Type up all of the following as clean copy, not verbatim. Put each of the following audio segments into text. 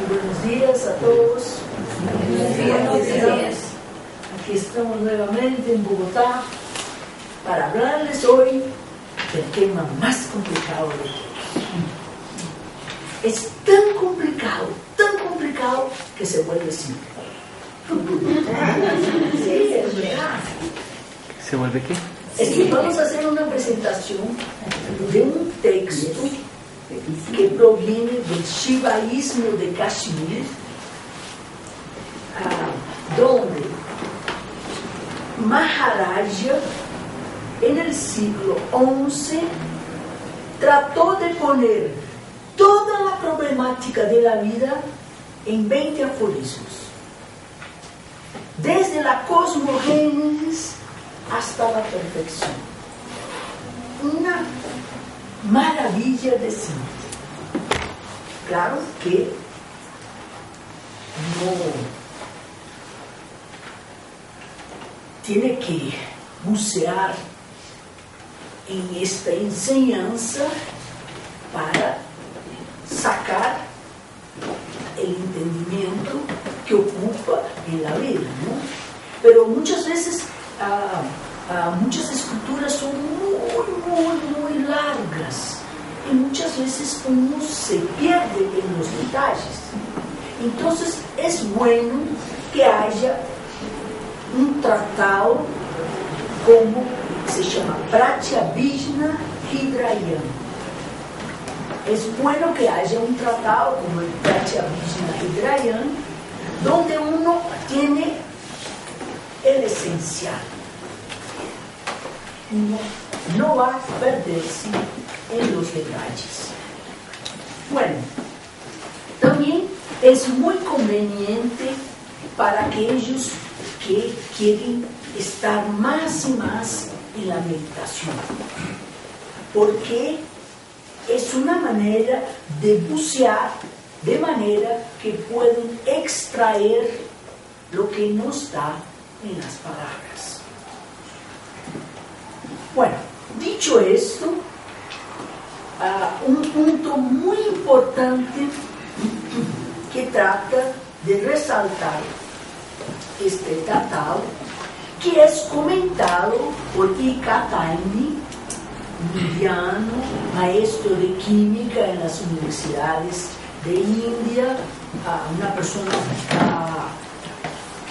Buenos días a todos. Buenos días. Aquí estamos nuevamente en Bogotá para hablarles hoy del tema más complicado de todos. Es tan complicado que se vuelve simple. Sí, es verdad. ¿Se vuelve qué? Es que vamos a hacer una presentación de un texto que proviene del shivaísmo de Kashmir, donde Maharaja en el siglo XI trató de poner toda la problemática de la vida en 20 aforismos, desde la cosmogénesis hasta la perfección. Una maravilla de síntese. Claro que no tiene que bucear en esta enseñanza para sacar el entendimiento que ocupa en la vida, ¿no? Pero muchas veces muchas escrituras son muy largas y muchas veces uno se pierde en los detalles. Entonces es bueno que haya un tratado como se llama Pratyabhijna Hridayam. Es bueno que haya un tratado como el Pratyabhijna Hridayam, donde uno tiene el esencial. No va a perderse en los detalles. Bueno, también es muy conveniente para aquellos que quieren estar más y más en la meditación, porque es una manera de bucear de manera que pueden extraer lo que no está en las palabras. Bueno, dicho esto, un punto muy importante que trata de resaltar este tratado, que es comentado por I.K. Taimni, indiano, maestro de química en las universidades de India, una persona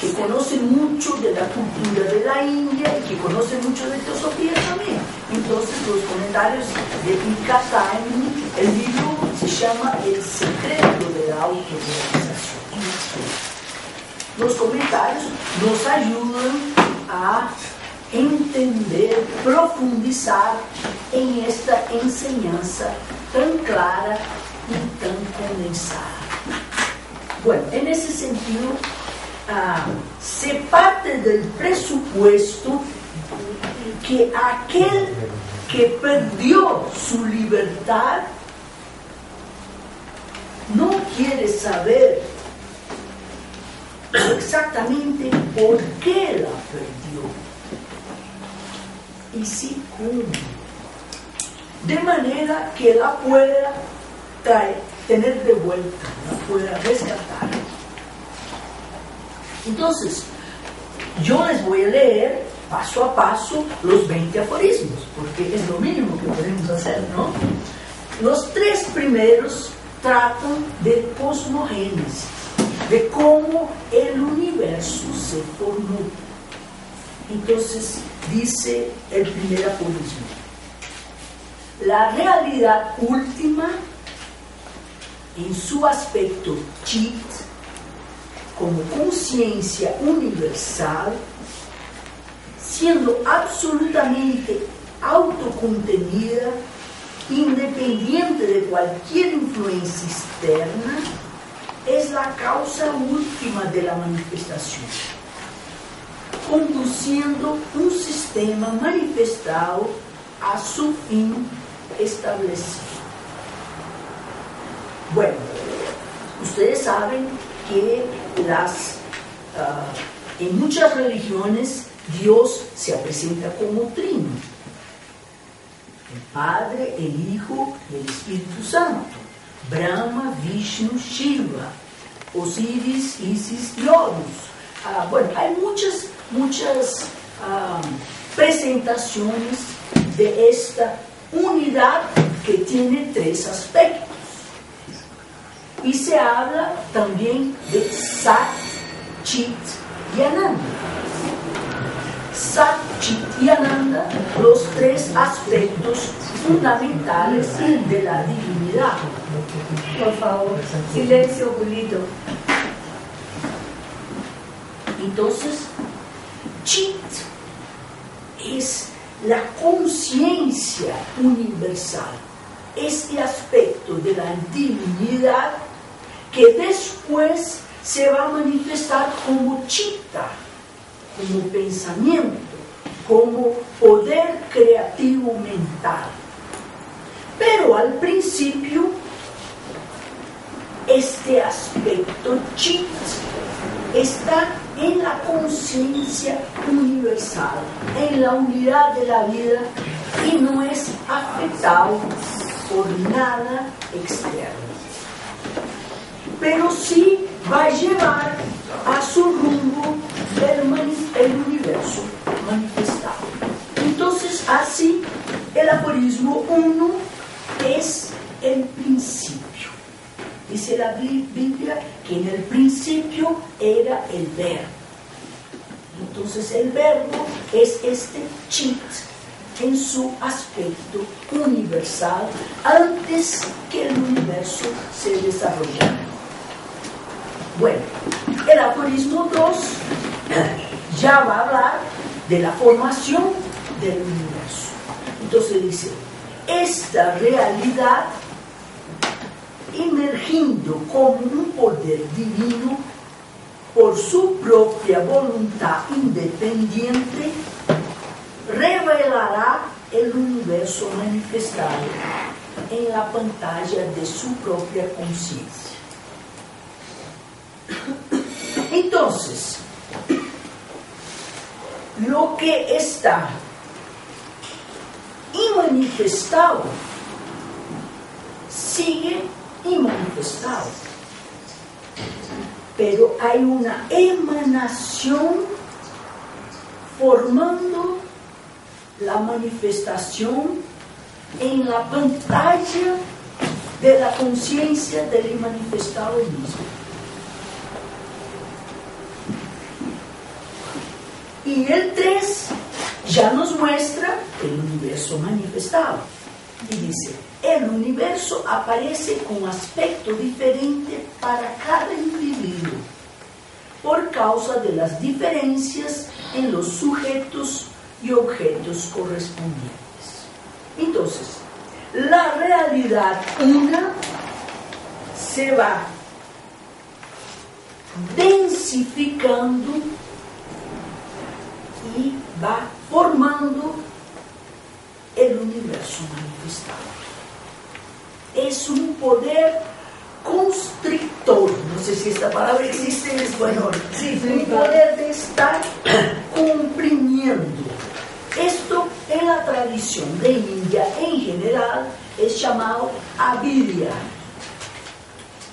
que conoce mucho de la cultura de la India y que conoce mucho de teosofía también. Entonces los comentarios de I.K. Taimni, el libro se llama El secreto de la autorrealización. Los comentarios nos ayudan a entender, profundizar en esta enseñanza tan clara y tan condensada. Bueno, en ese sentido, se parte del presupuesto que aquel que perdió su libertad no quiere saber exactamente por qué la perdió y sí cómo, de manera que la pueda tener de vuelta, la pueda rescatar. Entonces, yo les voy a leer paso a paso los 20 aforismos, porque es lo mínimo que podemos hacer, ¿no? Los 3 primeros tratan de cosmogénesis, de cómo el universo se formó. Entonces, dice el primer aforismo: la realidad última, en su aspecto chit, como conciencia universal, siendo absolutamente autocontenida, independiente de cualquier influencia externa, es la causa última de la manifestación, conduciendo un sistema manifestado a su fin establecido. Bueno, ustedes saben que en muchas religiones Dios se presenta como trino: el Padre, el Hijo y el Espíritu Santo, Brahma, Vishnu, Shiva. Osiris, Isis y Horus. Bueno, hay muchas presentaciones de esta unidad que tiene tres aspectos. Y se habla también de Sat, Chit y Ananda. Sat, Chit y Ananda, los tres aspectos fundamentales de la divinidad. Por favor, silencio, Julito. Entonces, Chit es la conciencia universal, este aspecto de la divinidad que después se va a manifestar como chitta, como pensamiento, como poder creativo mental. Pero al principio, este aspecto chit está en la conciencia universal, en la unidad de la vida, y no es afectado por nada externo. Pero sí va a llevar a su rumbo el universo manifestado. Entonces, así, el aforismo 1 es el principio. Dice la Biblia que en el principio era el verbo. Entonces el verbo es este chit en su aspecto universal antes que el universo se desarrollara. Bueno, el aforismo 2 ya va a hablar de la formación del universo. Entonces dice, esta realidad emergiendo como un poder divino por su propia voluntad independiente, revelará el universo manifestado en la pantalla de su propia conciencia. Entonces, lo que está inmanifestado sigue inmanifestado, pero hay una emanación formando la manifestación en la pantalla de la conciencia del inmanifestado mismo. Y el 3 ya nos muestra el universo manifestado y dice, el universo aparece con aspecto diferente para cada individuo por causa de las diferencias en los sujetos y objetos correspondientes. Entonces, la realidad una se va densificando y va formando el universo manifestado. Es un poder constrictor, no sé si esta palabra existe en español, sí, un poder de estar comprimiendo. Esto en la tradición de India en general es llamado avidya.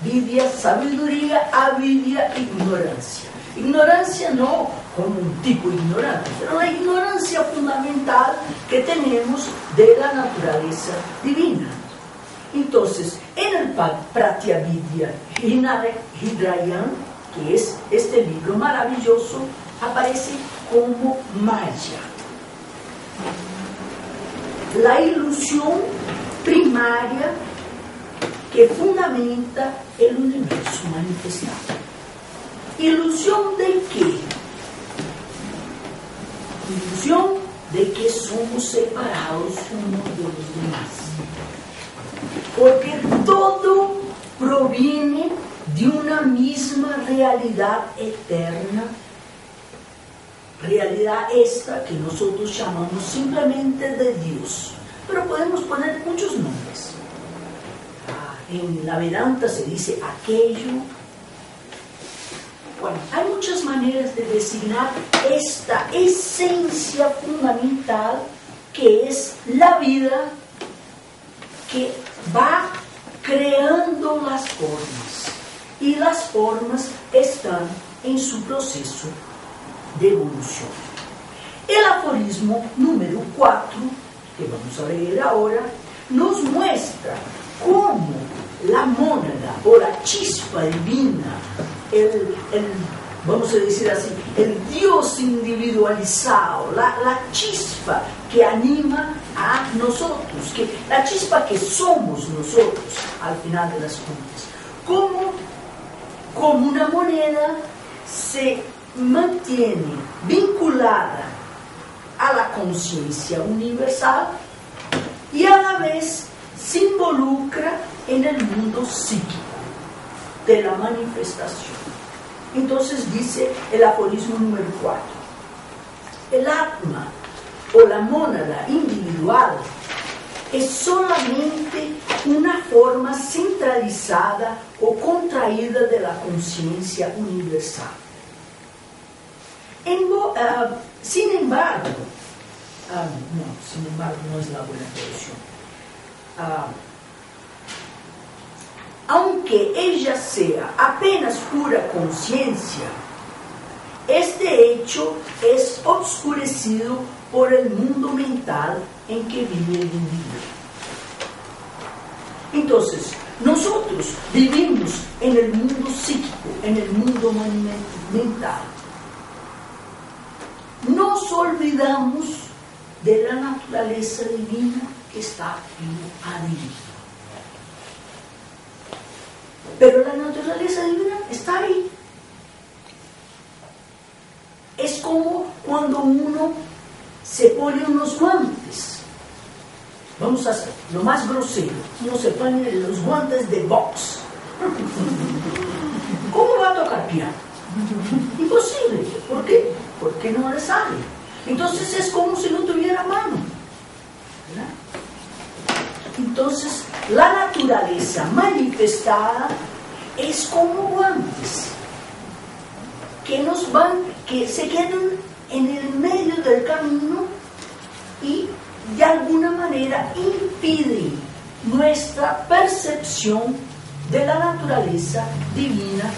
Vidya, sabiduría, avidya, ignorancia. Ignorancia no como un tipo de ignorancia, pero la ignorancia fundamental que tenemos de la naturaleza divina. Entonces, en el Pratyavidya Hridayan, que es este libro maravilloso, aparece como Maya. La ilusión primaria que fundamenta el universo manifestado. ¿Ilusión de qué? Ilusión de que somos separados unos de los demás. Porque todo proviene de una misma realidad eterna, realidad esta que nosotros llamamos simplemente de Dios, pero podemos poner muchos nombres. En la Vedanta se dice aquello. Bueno, hay muchas maneras de designar esta esencia fundamental que es la vida que va creando las formas. y las formas están en su proceso de evolución. El aforismo número 4, que vamos a leer ahora, nos muestra cómo la mónada o la chispa divina, vamos a decir así, el Dios individualizado, la chispa que anima a nosotros, la chispa que somos nosotros al final de las cuentas, como una moneda se mantiene vinculada a la conciencia universal y a la vez se involucra en el mundo psíquico de la manifestación. Entonces dice el aforismo número 4, el atma o la mónada individual es solamente una forma centralizada o contraída de la conciencia universal. Sin embargo, no es la buena traducción. Aunque ella sea apenas pura conciencia, este hecho es obscurecido por el mundo mental en que vive el individuo. Entonces, nosotros vivimos en el mundo psíquico, en el mundo mental. Nos olvidamos de la naturaleza divina que está adentro. Pero la naturaleza divina está ahí. Es como cuando uno se pone unos guantes. Vamos a hacer lo más grosero. Uno se pone los guantes de box. ¿Cómo va a tocar piano? Imposible. ¿Por qué? Porque no le sale. Entonces es como si no tuviera mano, ¿verdad? Entonces la naturaleza manifestada es como guantes que se quedan en el medio del camino y de alguna manera impiden nuestra percepción de la naturaleza divina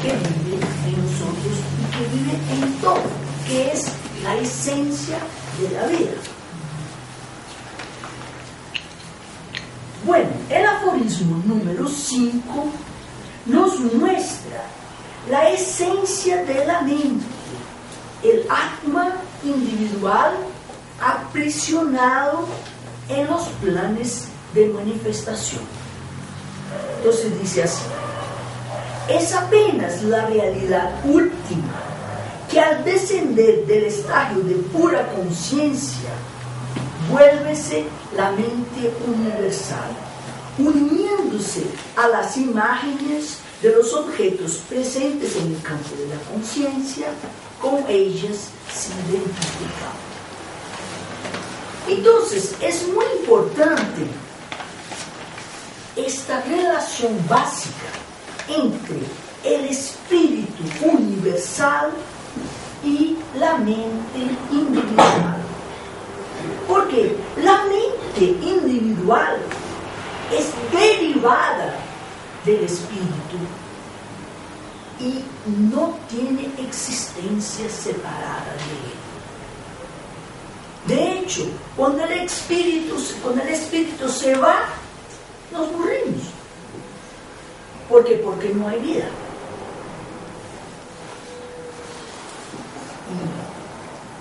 que vive en nosotros y que vive en todo, que es la esencia de la vida. Bueno, el aforismo número 5 nos muestra la esencia de la mente, el atma individual aprisionado en los planes de manifestación. Entonces dice así: es apenas la realidad última que al descender del estadio de pura conciencia vuélvese la mente universal, uniéndose a las imágenes de los objetos presentes en el campo de la conciencia, con ellas se identifica. Entonces es muy importante esta relación básica entre el espíritu universal y la mente individual. Porque la mente individual es derivada del espíritu y no tiene existencia separada de él. De hecho, cuando el espíritu se va, nos morimos. ¿Por qué? Porque no hay vida.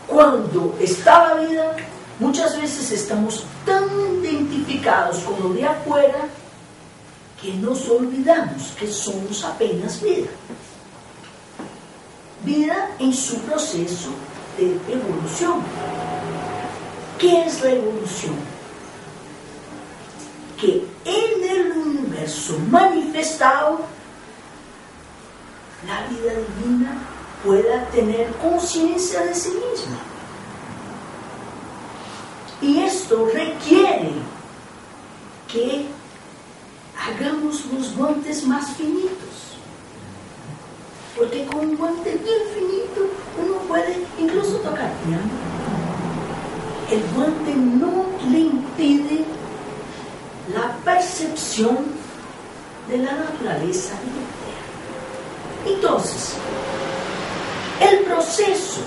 Cuando está la vida, muchas veces estamos tan identificados con lo de afuera que nos olvidamos que somos apenas vida. Vida en su proceso de evolución. ¿Qué es la evolución? Que en el universo manifestado la vida divina pueda tener conciencia de sí misma. Y esto requiere que hagamos los guantes más finitos. Porque con un guante bien finito uno puede incluso tocar piano. El guante no le impide la percepción de la naturaleza de la tierra. Entonces, el proceso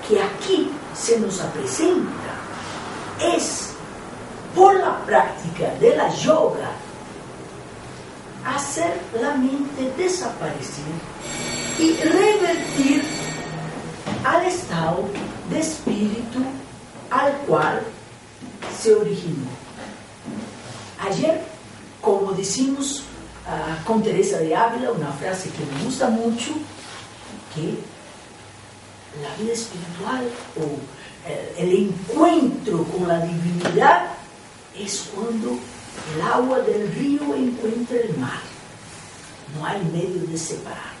que aquí se nos presenta es, por la práctica de la yoga, hacer la mente desaparecer y revertir al estado de espíritu al cual se originó. Ayer, como decimos con Teresa de Ávila, una frase que me gusta mucho, que la vida espiritual o el encuentro con la divinidad es cuando el agua del río encuentra el mar. No hay medio de separarnos.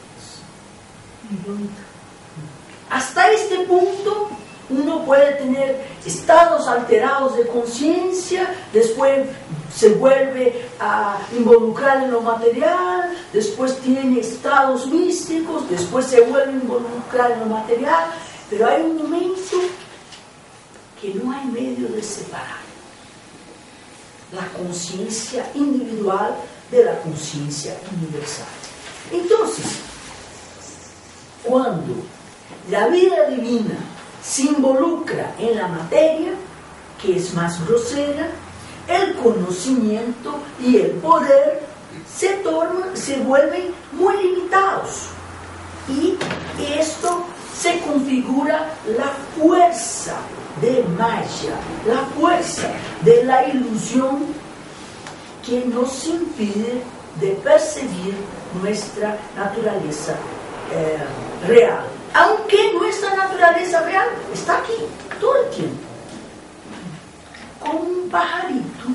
Hasta este punto uno puede tener estados alterados de conciencia, después se vuelve a involucrar en lo material, después tiene estados místicos, después se vuelve a involucrar en lo material, pero hay un momento que no hay medio de separar la conciencia individual de la conciencia universal. Entonces, cuando la vida divina se involucra en la materia, que es más grosera, el conocimiento y el poder se vuelven muy limitados. Y esto se configura la fuerza de Maya, la fuerza de la ilusión que nos impide de perseguir nuestra naturaleza real. Aunque nuestra naturaleza real está aquí todo el tiempo. Como un pajarito,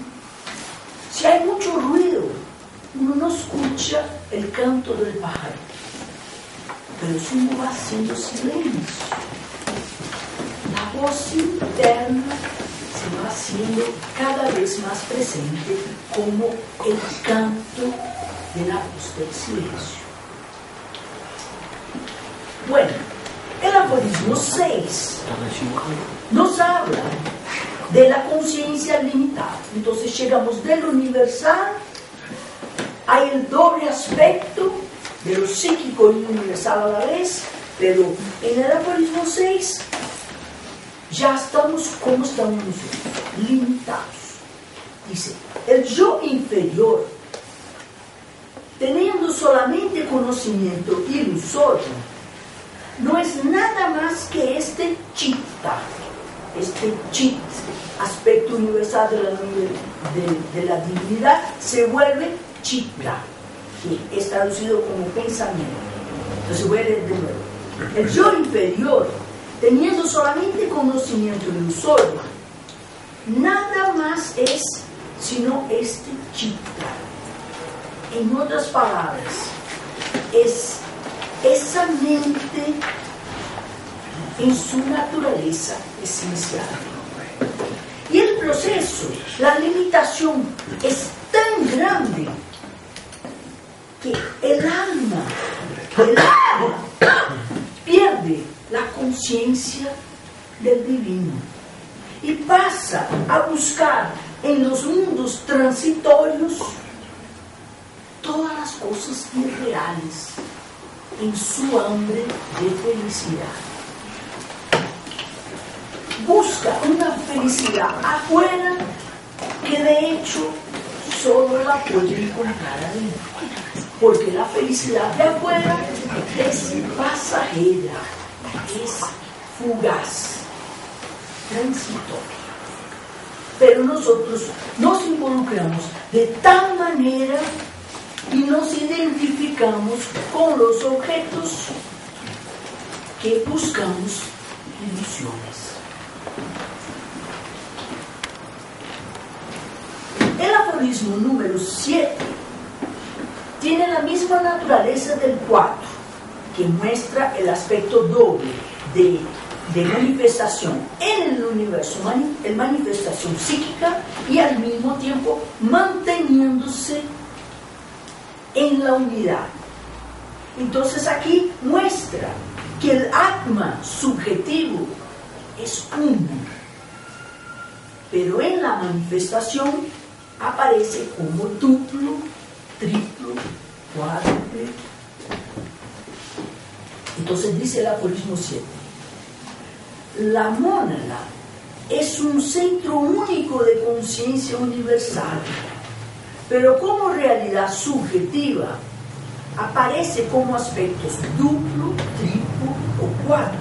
si hay mucho ruido, uno no escucha el canto del pajarito. Pero si uno va haciendo silencio, la voz interna se va haciendo cada vez más presente como el canto de la voz del silencio. Bueno, el aforismo 6 nos habla de la conciencia limitada. Entonces llegamos del universal, hay el doble aspecto de lo psíquico y universal a la vez, pero en el aforismo 6 ya estamos como estamos nosotros, limitados. Dice, el yo inferior, teniendo solamente conocimiento ilusorio, no es nada más que este chitta, este chit, aspecto universal de la divinidad, se vuelve chitta, que es traducido como pensamiento. Entonces voy a leer de nuevo. El yo inferior, teniendo solamente conocimiento ilusorio, nada más es sino este chitta. En otras palabras, es esa mente en su naturaleza esencial. Y el proceso, la limitación es tan grande que el alma pierde la conciencia del divino y pasa a buscar en los mundos transitorios todas las cosas irreales en su hambre de felicidad. Busca una felicidad afuera que de hecho solo la puede encontrar adentro, porque la felicidad de afuera es pasajera, es fugaz, transitoria. Pero nosotros nos involucramos de tal manera y nos identificamos con los objetos que buscamos ilusiones. El aforismo número 7 tiene la misma naturaleza del 4, que muestra el aspecto doble de manifestación en el universo, manifestación psíquica y al mismo tiempo manteniéndose en la unidad. Entonces aquí muestra que el Atma subjetivo es uno, pero en la manifestación aparece como duplo, triplo, cuádruple. Entonces dice el aforismo 7. La mónada es un centro único de conciencia universal, pero como realidad subjetiva aparece como aspectos duplo, triplo o cuádruplo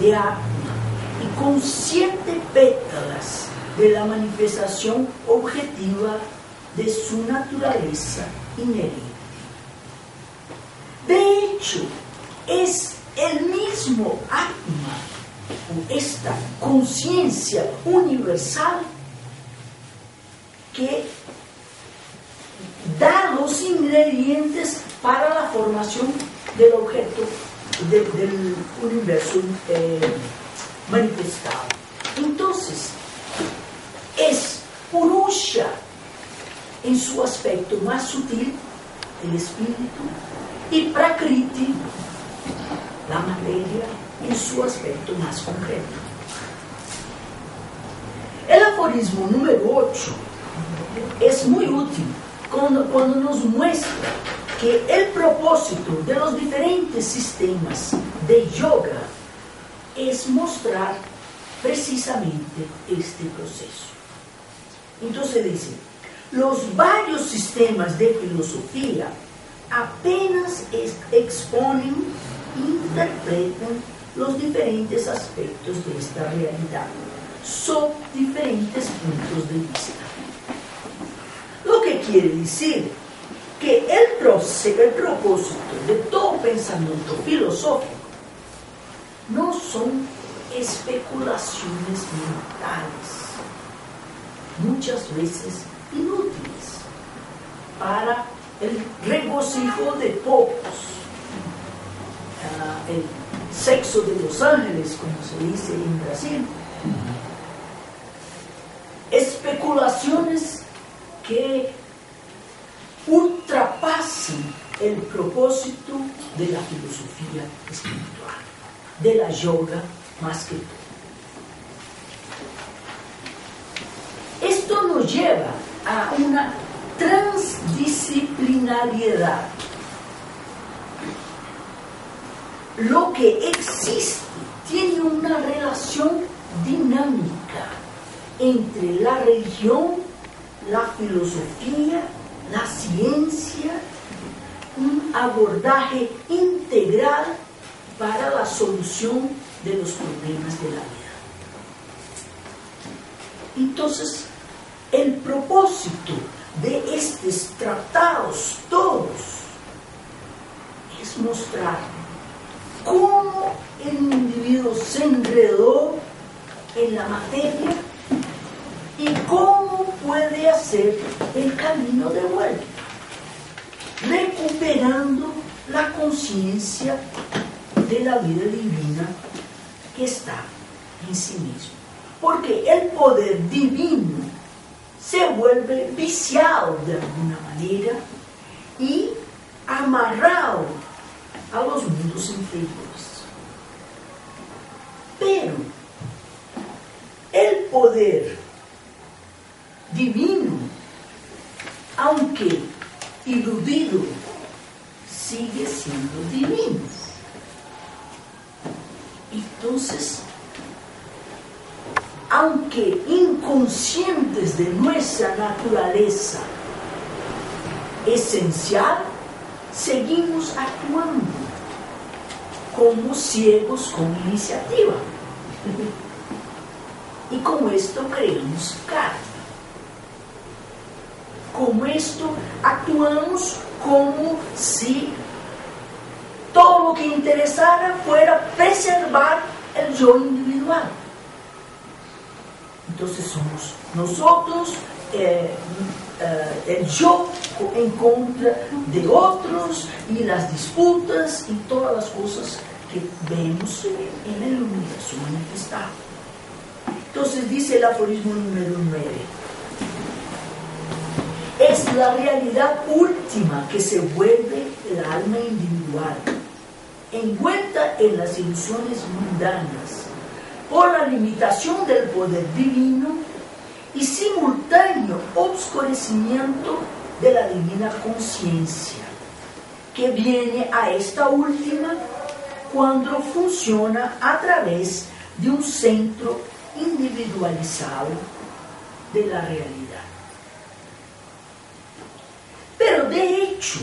de Atma y con 7 pétalas de la manifestación objetiva de su naturaleza inherente. De hecho, es el mismo Atma, o esta conciencia universal, que da los ingredientes para la formación del objeto del universo manifestado. Entonces, es Purusha en su aspecto más sutil, el espíritu, y Prakriti, la materia, en su aspecto más concreto. El aforismo número 8 es muy útil cuando nos muestra que el propósito de los diferentes sistemas de yoga es mostrar precisamente este proceso. Entonces dice, los varios sistemas de filosofía apenas exponen e interpretan los diferentes aspectos de esta realidad, son diferentes puntos de vista. Lo que quiere decir que el propósito de todo pensamiento filosófico no son especulaciones mentales, muchas veces inútiles, para el regocijo de pocos, el sexo de los ángeles, como se dice en Brasil. Especulaciones que ultrapasan el propósito de la filosofía espiritual, de la yoga más que todo. Esto nos lleva a una transdisciplinariedad. Lo que existe tiene una relación dinámica entre la religión, la filosofía, la ciencia, un abordaje integral para la solución de los problemas de la vida. Entonces, el propósito de estos tratados todos es mostrar cómo el individuo se enredó en la materia y cómo puede hacer el camino de vuelta, recuperando la conciencia de la vida divina que está en sí mismo. Porque el poder divino se vuelve viciado de alguna manera y amarrado a los mundos inferiores. Pero el poder divino, aunque iludido, sigue siendo divino. Entonces, aunque inconscientes de nuestra naturaleza esencial, seguimos actuando como ciegos con iniciativa. Y con esto creamos karma. Con esto actuamos como si todo lo que interesara fuera preservar el yo individual. Entonces somos nosotros, el yo en contra de otros, y las disputas y todas las cosas que vemos en el universo manifestado. Entonces dice el aforismo número 9: es la realidad última que se vuelve el alma individual, envuelta en las ilusiones mundanas por la limitación del poder divino y simultáneo obscurecimiento de la divina conciencia, que viene a esta última cuando funciona a través de un centro individualizado de la realidad. Pero de hecho,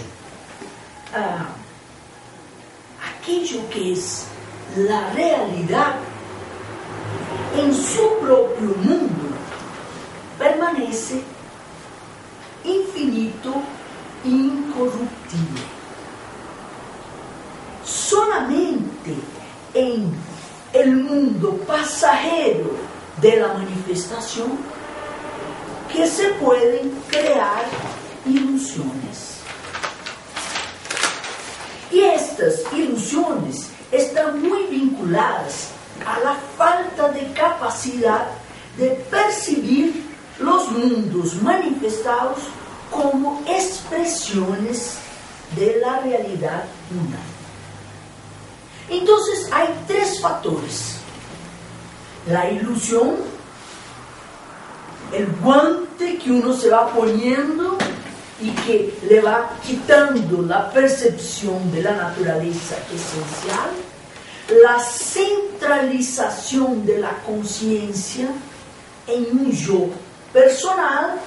aquello que es la realidad en su propio mundo permanece infinito e incorruptible. Solamente en el mundo pasajero de la manifestación que se pueden crear ilusiones. Y estas ilusiones están muy vinculadas a la falta de capacidad de percibir los mundos manifestados como expresiones de la realidad una. Entonces hay tres factores: la ilusión, el guante que uno se va poniendo y que le va quitando la percepción de la naturaleza esencial, la centralización de la conciencia en un yo personal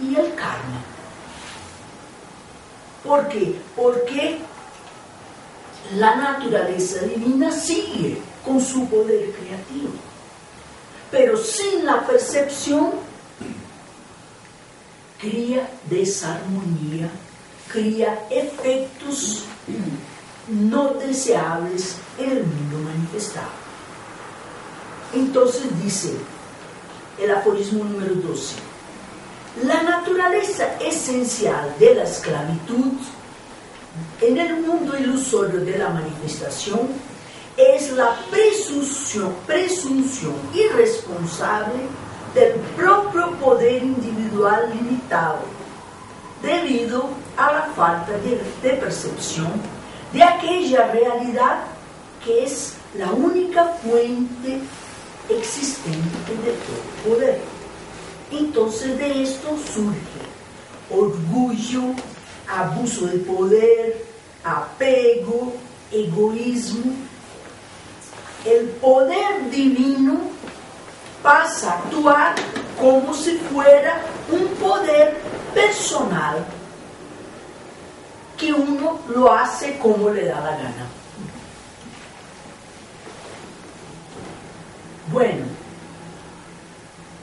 y el karma. ¿Por qué? Porque la naturaleza divina sigue con su poder creativo, pero sin la percepción cría desarmonía, cría efectos no deseables en el mundo manifestado. Entonces dice el aforismo número 12: la naturaleza esencial de la esclavitud en el mundo ilusorio de la manifestación es la presunción irresponsable del propio poder individual limitado, debido a la falta de percepción de aquella realidad que es la única fuente existente de todo poder. Entonces de esto surge orgullo, abuso de poder, apego, egoísmo. El poder divino pasa a actuar como si fuera un poder personal que uno lo hace como le da la gana. Bueno,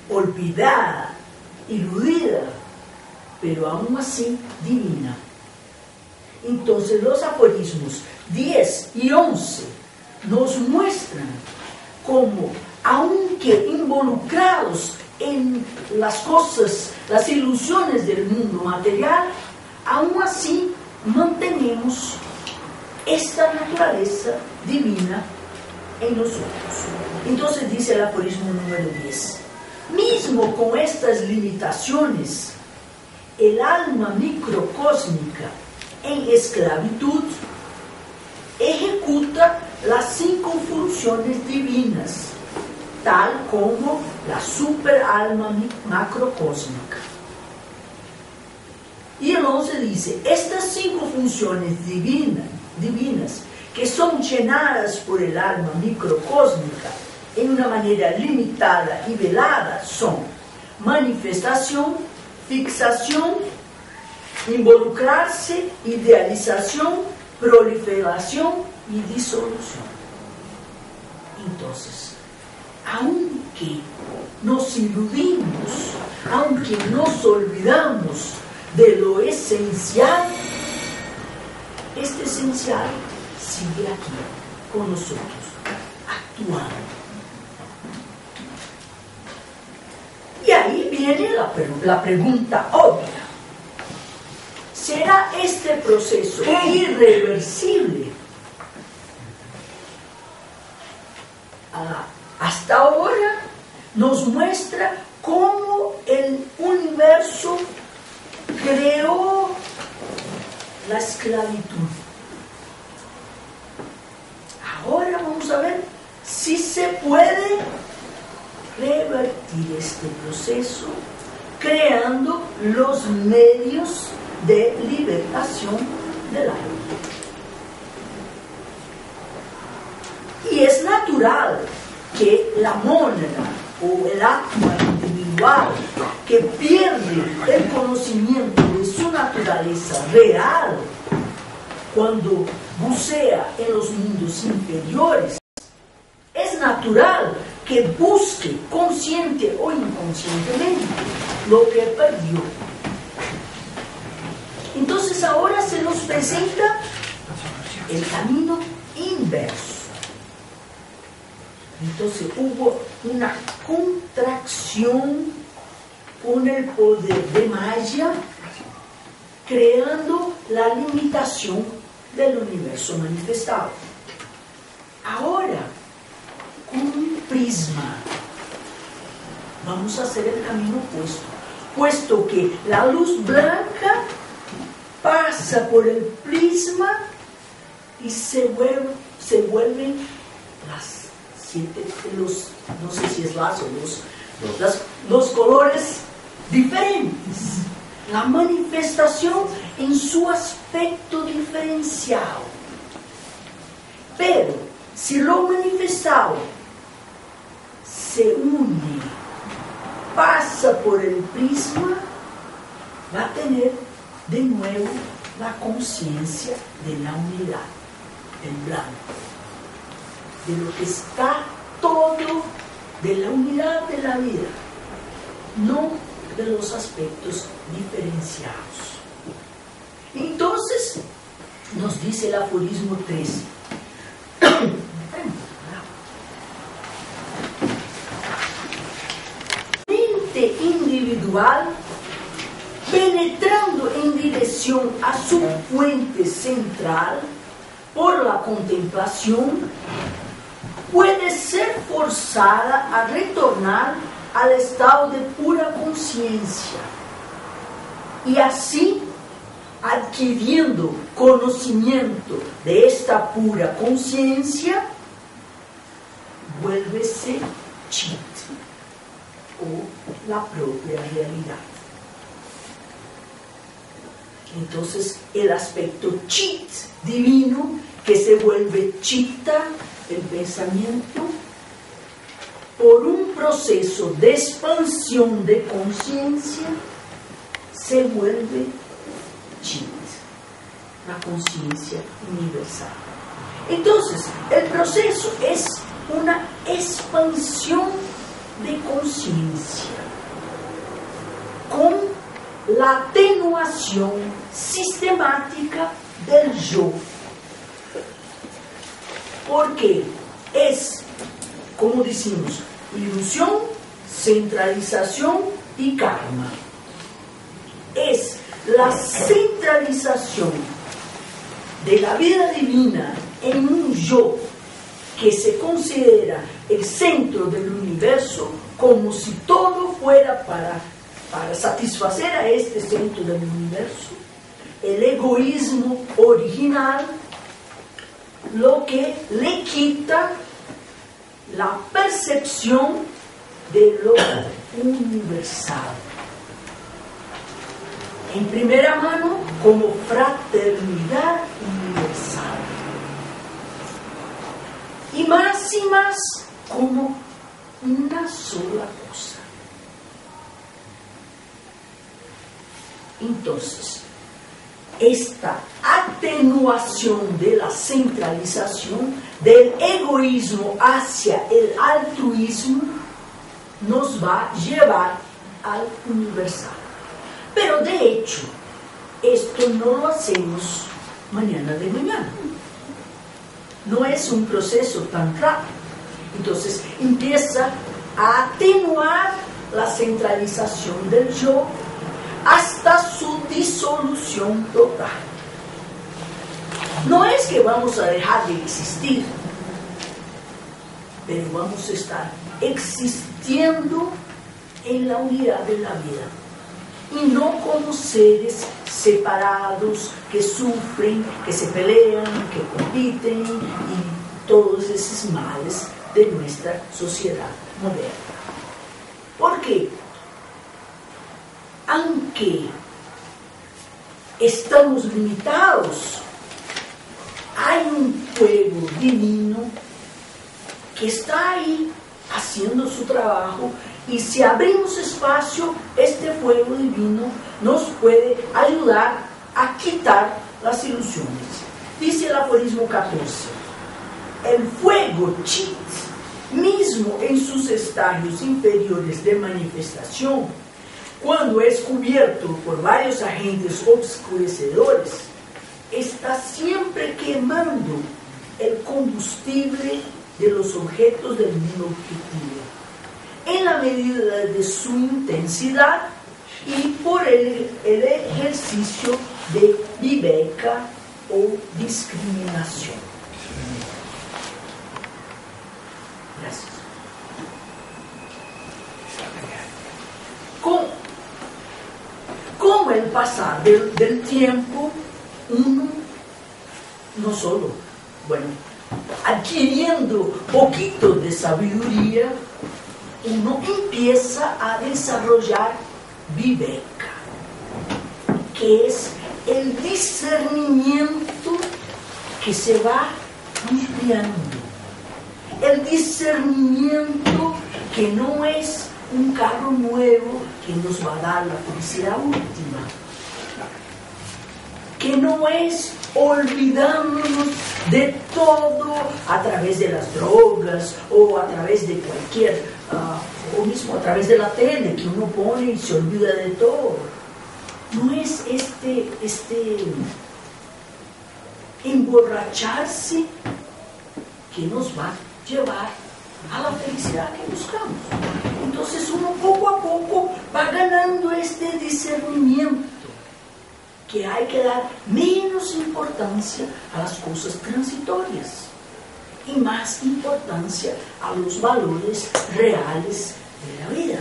olvidada, iludida, pero aún así divina. Entonces los aforismos 10 y 11 nos muestran cómo, aunque involucrados en las cosas, las ilusiones del mundo material, aún así mantenemos esta naturaleza divina en nosotros. Entonces dice el aforismo número 10: mismo con estas limitaciones, el alma microcósmica en esclavitud ejecuta las 5 funciones divinas, tal como la superalma macrocósmica. Y el 11 dice: estas 5 funciones divinas que son llenadas por el alma microcósmica en una manera limitada y velada son manifestación, fixación, involucrarse, idealización, proliferación y disolución. Entonces, aunque nos iludimos, aunque nos olvidamos de lo esencial, este esencial sigue aquí con nosotros, actuando. Y ahí viene la pregunta obvia: ¿será este proceso irreversible? Hasta ahora nos muestra cómo el universo creó la esclavitud. Ahora vamos a ver si se puede revertir este proceso creando los medios de liberación del alma. natural que la moneda o el atma individual que pierde el conocimiento de su naturaleza real cuando bucea en los mundos inferiores, es natural que busque consciente o inconscientemente lo que perdió. Entonces ahora se nos presenta el camino inverso. Entonces hubo una contracción con el poder de Maya, creando la limitación del universo manifestado. Ahora, con un prisma, vamos a hacer el camino opuesto, puesto que la luz blanca pasa por el prisma y se vuelven las siete, no sé si es lazo, los colores diferentes, la manifestación en su aspecto diferenciado. Pero si lo manifestado se une, pasa por el prisma, va a tener de nuevo la conciencia de la unidad, el blanco, de lo que está todo, de la unidad de la vida, no de los aspectos diferenciados. Entonces, nos dice el aforismo 13. Mente individual, penetrando en dirección a su fuente central por la contemplación, puede ser forzada a retornar al estado de pura conciencia y así, adquiriendo conocimiento de esta pura conciencia, vuélvese chit o la propia realidad. Entonces el aspecto chit divino, que se vuelve chitta, el pensamiento, por un proceso de expansión de conciencia, se vuelve chit, la conciencia universal. Entonces, el proceso es una expansión de conciencia con la atenuación sistemática del yo. Porque es, como decimos, ilusión, centralización y karma. Es la centralización de la vida divina en un yo que se considera el centro del universo, como si todo fuera para satisfacer a este centro del universo. El egoísmo original, lo que le quita la percepción de lo universal. En primera mano, como fraternidad universal. Y más como una sola cosa. Entonces, esta atenuación de la centralización, del egoísmo hacia el altruismo, nos va a llevar al universal. Pero de hecho, esto no lo hacemos mañana de mañana. No es un proceso tan rápido. Entonces empieza a atenuar la centralización del yo hasta su disolución total. No es que vamos a dejar de existir, pero vamos a estar existiendo en la unidad de la vida y no como seres separados que sufren, que se pelean, que compiten y todos esos males de nuestra sociedad moderna. ¿Por qué? Aunque estamos limitados, hay un fuego divino que está ahí haciendo su trabajo, y si abrimos espacio, este fuego divino nos puede ayudar a quitar las ilusiones. Dice el aforismo 14, el fuego chit, mismo en sus estadios inferiores de manifestación, cuando es cubierto por varios agentes oscurecedores, está siempre quemando el combustible de los objetos del mismo objetivo, en la medida de su intensidad y por el ejercicio de viveka o discriminación. Gracias. Con el pasar del tiempo, uno no solo, adquiriendo poquito de sabiduría, uno empieza a desarrollar viveka, que es el discernimiento que se va ampliando, el discernimiento que no es un carro nuevo que nos va a dar la felicidad última, que no es olvidándonos de todo a través de las drogas o a través de cualquier, o mismo a través de la tele que uno pone y se olvida de todo. No es este emborracharse que nos va a llevar a la felicidad que buscamos. Entonces uno poco a poco va ganando este discernimiento, que hay que dar menos importancia a las cosas transitorias y más importancia a los valores reales de la vida.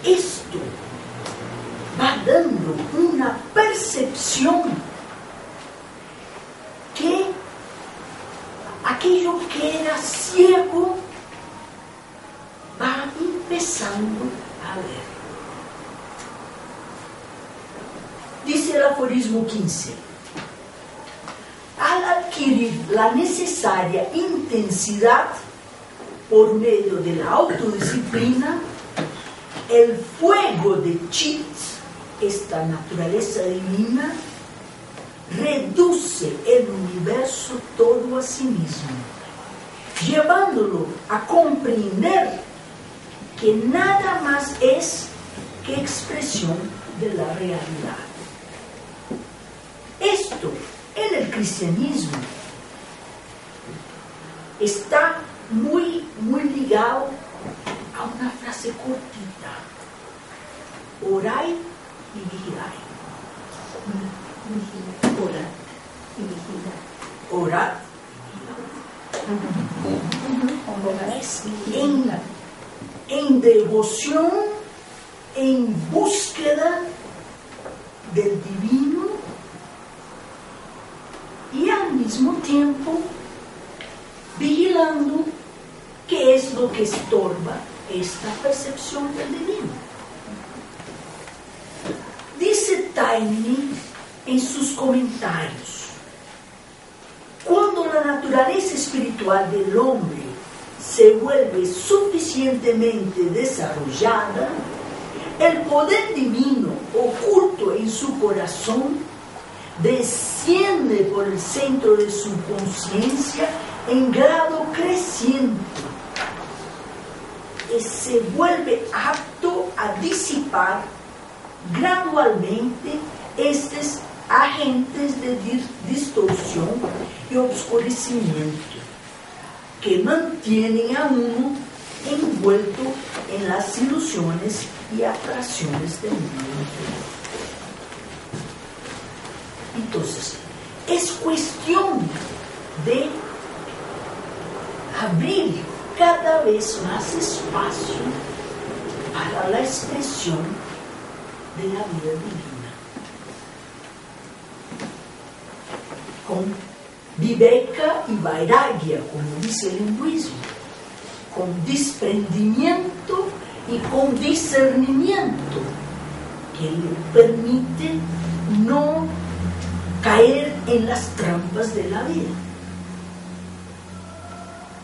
Esto va dando una percepción que aquello que era ciego va empezando a ver. Dice el aforismo 15, al adquirir la necesaria intensidad por medio de la autodisciplina, el fuego de Chit, esta naturaleza divina, reduce el universo todo a sí mismo, llevándolo a comprender que nada más es que expresión de la realidad. Esto, en el cristianismo, está muy ligado a una frase cortita: orai y vigilai. Orar y vigilar. Orar y vigilar. En devoción, en búsqueda del divino, y al mismo tiempo vigilando qué es lo que estorba esta percepción del divino. Dice Taimni en sus comentarios: cuando la naturaleza espiritual del hombre se vuelve suficientemente desarrollada, el poder divino oculto en su corazón desciende por el centro de su conciencia en grado creciente y se vuelve apto a disipar gradualmente estos agentes de distorsión y oscurecimiento que mantienen a uno envuelto en las ilusiones y atracciones del mundo. Entonces, es cuestión de abrir cada vez más espacio para la expresión de la vida divina, con viveka y vairagya, como dice el hinduismo, con desprendimiento y con discernimiento, que le permite no caer en las trampas de la vida.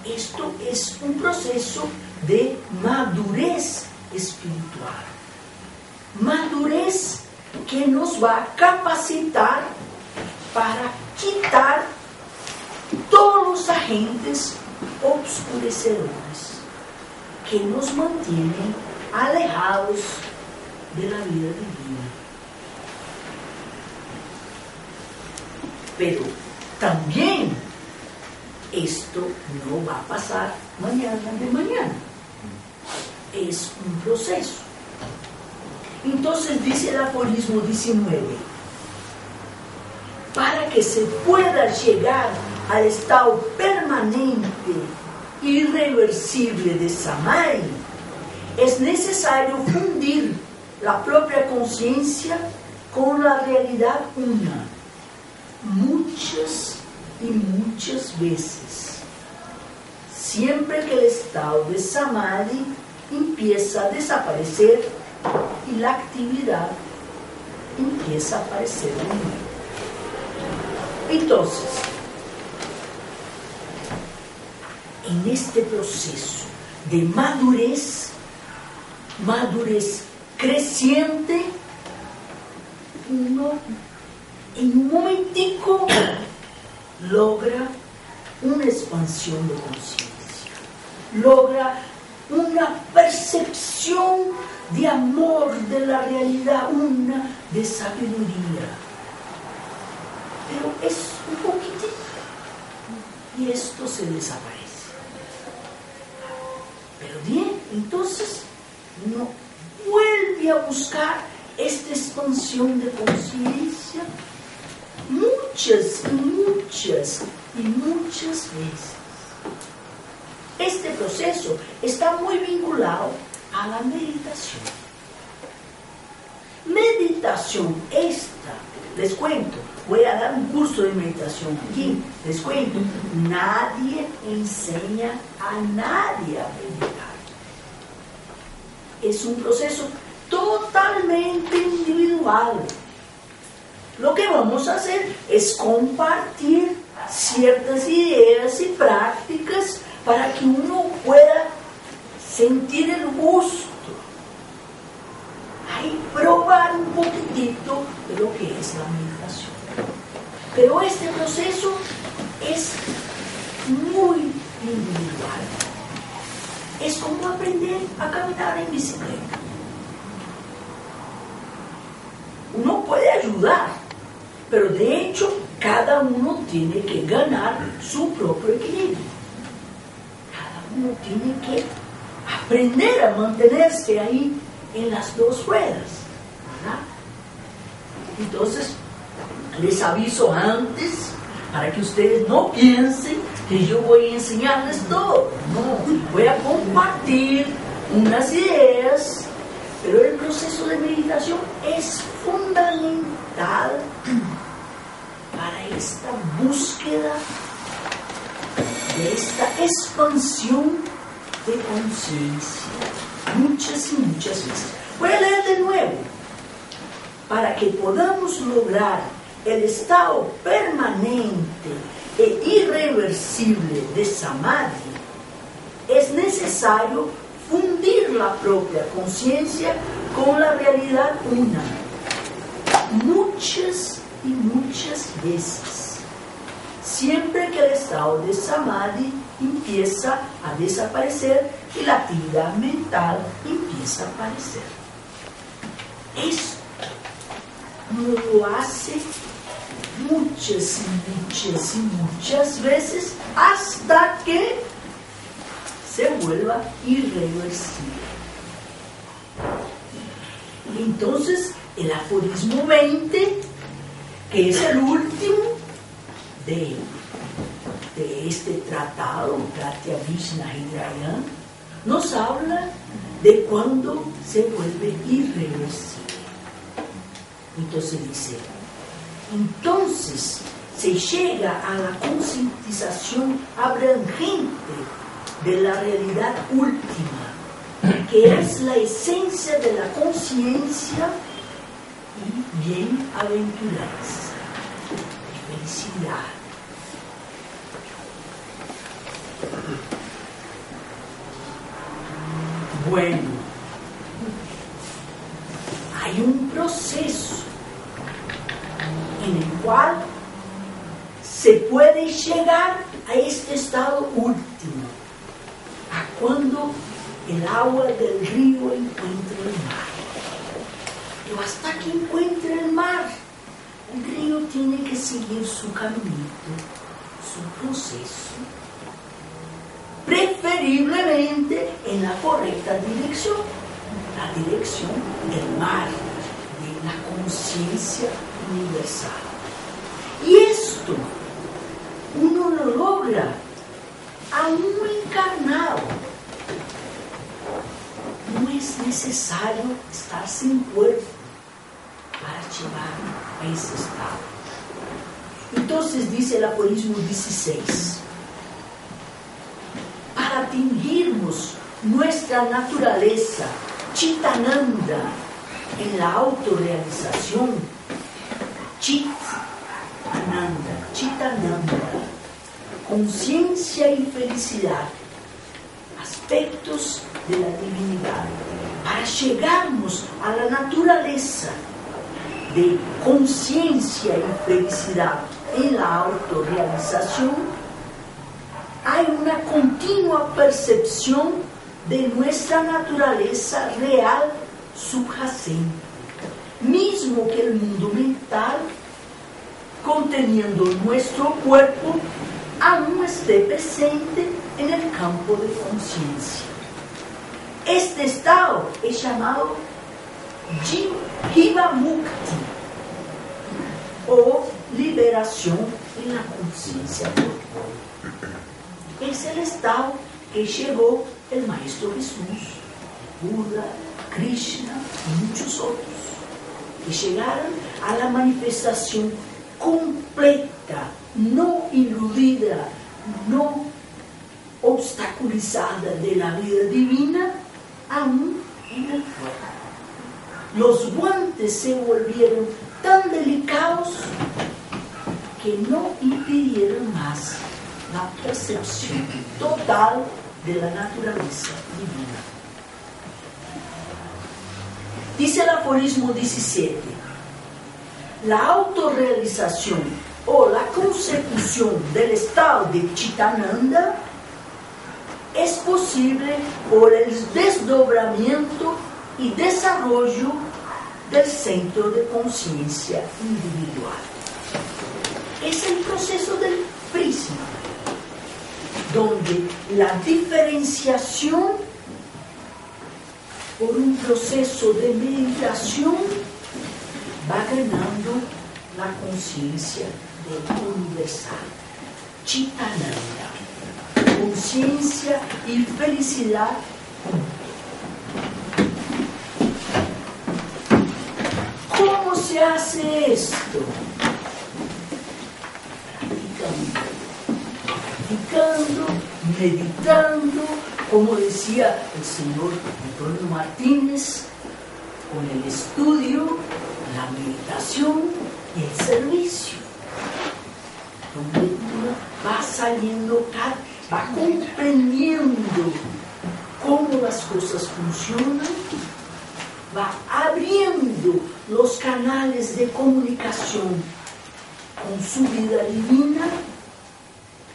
Esto es un proceso de madurez espiritual. Madurez que nos va a capacitar para quitar todos los agentes obscurecedores que nos mantienen alejados de la vida divina. Pero también esto no va a pasar mañana de mañana. Es un proceso. Entonces dice el aforismo 19, para que se pueda llegar al estado permanente, irreversible de Samadhi, es necesario fundir la propia conciencia con la realidad una, muchas y muchas veces. Siempre que el estado de Samadhi empieza a desaparecer y la actividad empieza a aparecer de nuevo. Entonces, en este proceso de madurez creciente, uno en un momentico logra una expansión de conciencia, logra una percepción de amor de la realidad, una de sabiduría. Pero es un poquitito y esto se desaparece. Pero bien, entonces uno vuelve a buscar esta expansión de conciencia muchas y muchas y muchas veces. Este proceso está muy vinculado a la meditación. Meditación esta, les cuento, voy a dar un curso de meditación aquí, les cuento, nadie enseña a nadie a meditar. Es un proceso totalmente individual. Lo que vamos a hacer es compartir ciertas ideas y prácticas para que uno pueda sentir el gusto, ahí probar un poquitito de lo que es la meditación. Pero este proceso es muy individual. Es como aprender a caminar en bicicleta. Uno puede ayudar, pero de hecho cada uno tiene que ganar su propio equilibrio. Cada uno tiene que aprender a mantenerse ahí en las dos ruedas, ¿verdad? Entonces, les aviso antes para que ustedes no piensen que yo voy a enseñarles todo. No, voy a compartir unas ideas, pero el proceso de meditación es fundamental para esta búsqueda de esta expansión de conciencia, muchas y muchas veces. Voy a leer de nuevo. Para que podamos lograr el estado permanente e irreversible de Samadhi, es necesario fundir la propia conciencia con la realidad una, muchas y muchas veces. Siempre que el estado de Samadhi empieza a desaparecer y la actividad mental empieza a aparecer. Esto lo hace muchas y muchas y muchas veces hasta que se vuelva irreversible. Y entonces el aforismo 20, que es el último de este tratado, Pratyabhijna-hridaya, nos habla de cuando se vuelve irreversible. Entonces dice, entonces se llega a la concientización abrangente de la realidad última, que es la esencia de la conciencia y bienaventuranza. felicidad. Bueno, hay un proceso en el cual se puede llegar a este estado último, a cuando el agua del río encuentra el mar. Pero hasta que encuentre el mar, el río tiene que seguir su caminito, su proceso, preferiblemente en la correcta dirección, la dirección del mar, de la conciencia universal. Y esto uno lo logra aún encarnado. No es necesario estar sin cuerpo para llevar a ese estado. Entonces dice el aforismo 16, para atingirnos nuestra naturaleza Chitananda en la autorrealización, Chitananda, conciencia y felicidad, aspectos de la divinidad, para llegarnos a la naturaleza de conciencia y felicidad en la autorrealización, hay una continua percepción de nuestra naturaleza real subyacente, mismo que el mundo mental, conteniendo nuestro cuerpo, aún esté presente en el campo de conciencia. Este estado es llamado Jiva Mukti, o liberación en la conciencia corporal. Es el estado que llegó el Maestro Jesús, Buda, Krishna y muchos otros, que llegaron a la manifestación completa, no iludida, no obstaculizada de la vida divina, aún en el cuerpo. Los guantes se volvieron tan delicados que no impidieron más la percepción total de la naturaleza divina. Dice el aforismo 17, la autorrealización o la consecución del estado de Chitananda es posible por el desdobramiento y desarrollo del centro de conciencia individual. Es el proceso del prisma, donde la diferenciación por un proceso de meditación va ganando la conciencia del universal, Chitananda, conciencia y felicidad. ¿Cómo se hace esto? Practicando, meditando, como decía el señor Antonio Martínez, con el estudio, la meditación y el servicio, donde uno va saliendo, va comprendiendo cómo las cosas funcionan, va abriendo los canales de comunicación con su vida divina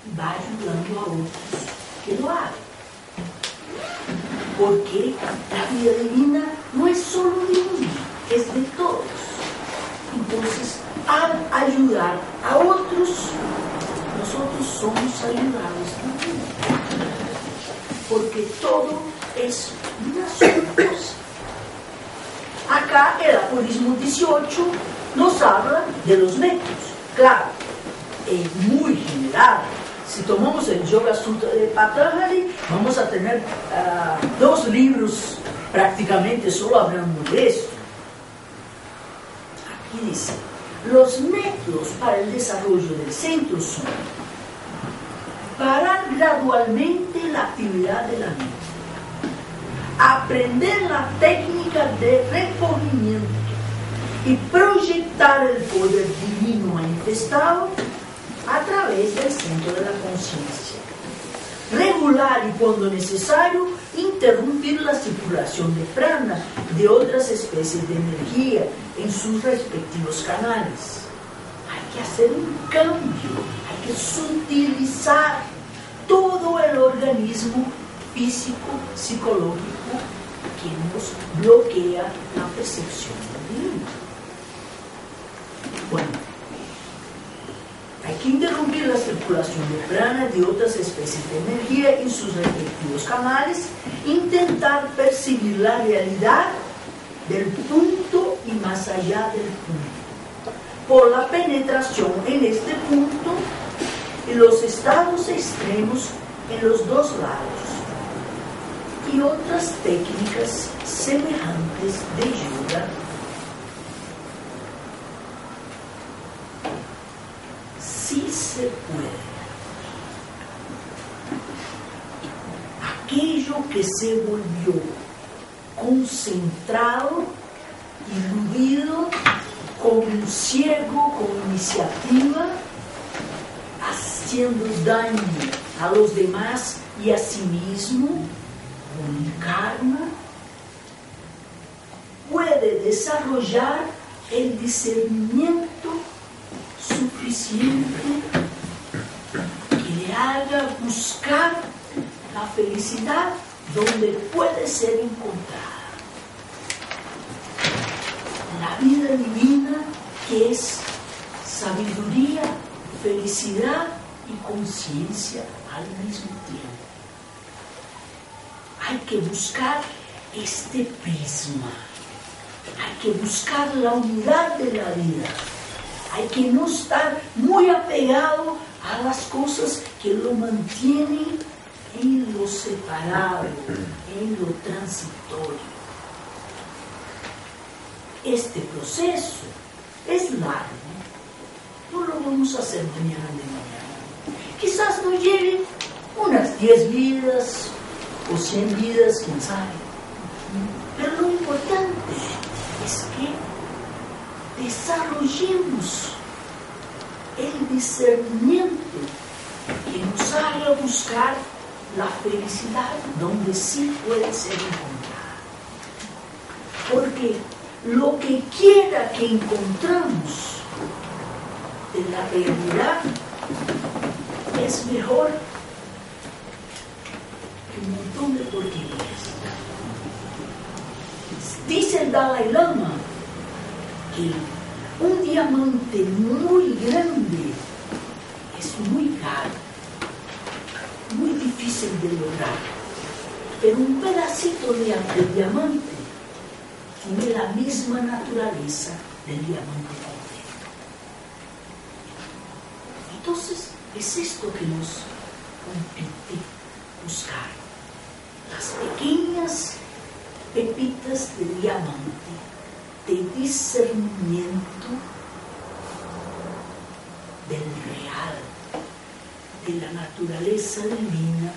y va ayudando a otros que lo hagan. Porque la vida divina no es solo de uno, es de todos. Entonces, al ayudar a otros, nosotros somos ayudados también. Porque todo es una sola cosa. Acá el aforismo 18 nos habla de los métodos. Claro, es muy general. Si tomamos el Yoga Sutra de Patanjali, vamos a tener 2 libros prácticamente solo hablando de esto. Aquí dice, los métodos para el desarrollo del centro son parar gradualmente la actividad de la mente, aprender la técnica de recogimiento y proyectar el poder divino manifestado a través del centro de la conciencia. Regular y cuando necesario interrumpir la circulación de prana de otras especies de energía en sus respectivos canales. Hay que hacer un cambio, hay que sutilizar todo el organismo físico, psicológico que nos bloquea la percepción divina. Bueno, hay que interrumpir la circulación de prana de otras especies de energía en sus respectivos canales, intentar percibir la realidad del punto y más allá del punto, por la penetración en este punto y los estados extremos en los dos lados, y otras técnicas semejantes de yoga. Sí se puede. Aquello que se volvió concentrado, iludido, como un ciego con iniciativa, haciendo daño a los demás y a sí mismo, con karma, puede desarrollar el discernimiento suficiente que le haga buscar la felicidad donde puede ser encontrada. La vida divina, que es sabiduría, felicidad y conciencia al mismo tiempo. Hay que buscar este prisma, hay que buscar la unidad de la vida, hay que no estar muy apegado a las cosas que lo mantienen en lo separado, en lo transitorio. Este proceso es largo, no lo vamos a hacer mañana de mañana. Quizás nos lleve unas 10 vidas o 100 vidas, quién sabe. Pero lo importante es que desarrollemos el discernimiento que nos haga buscar la felicidad donde sí puede ser encontrada. Porque lo que quiera que encontramos de la realidad es mejor que un montón de porquerías. Dice el Dalai Lama que un diamante muy grande es muy caro, muy difícil de lograr, pero un pedacito de diamante tiene la misma naturaleza del diamante completo. Entonces, es esto que nos compete buscar. Las pequeñas pepitas de diamante, de discernimiento del real, de la naturaleza divina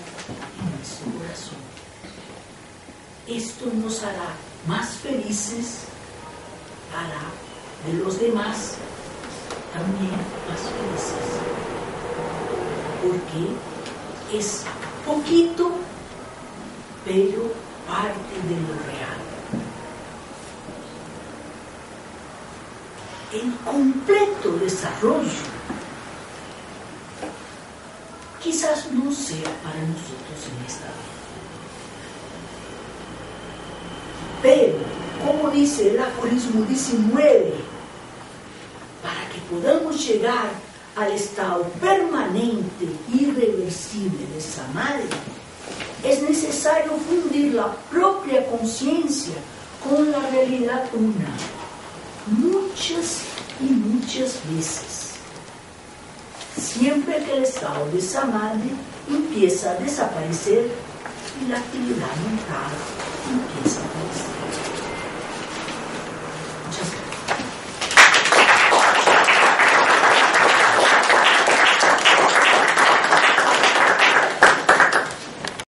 en nuestro corazón. Esto nos hará más felices, hará de los demás también más felices, porque es poquito, pero parte de lo real. El completo desarrollo quizás no sea para nosotros en esta vida. Pero, como dice el aforismo 19, para que podamos llegar al estado permanente, irreversible de Samadhi, es necesario fundir la propia conciencia con la realidad una, muchas y muchas veces. Siempre que el estado de Samadhi empieza a desaparecer y la actividad mental empieza a aparecer.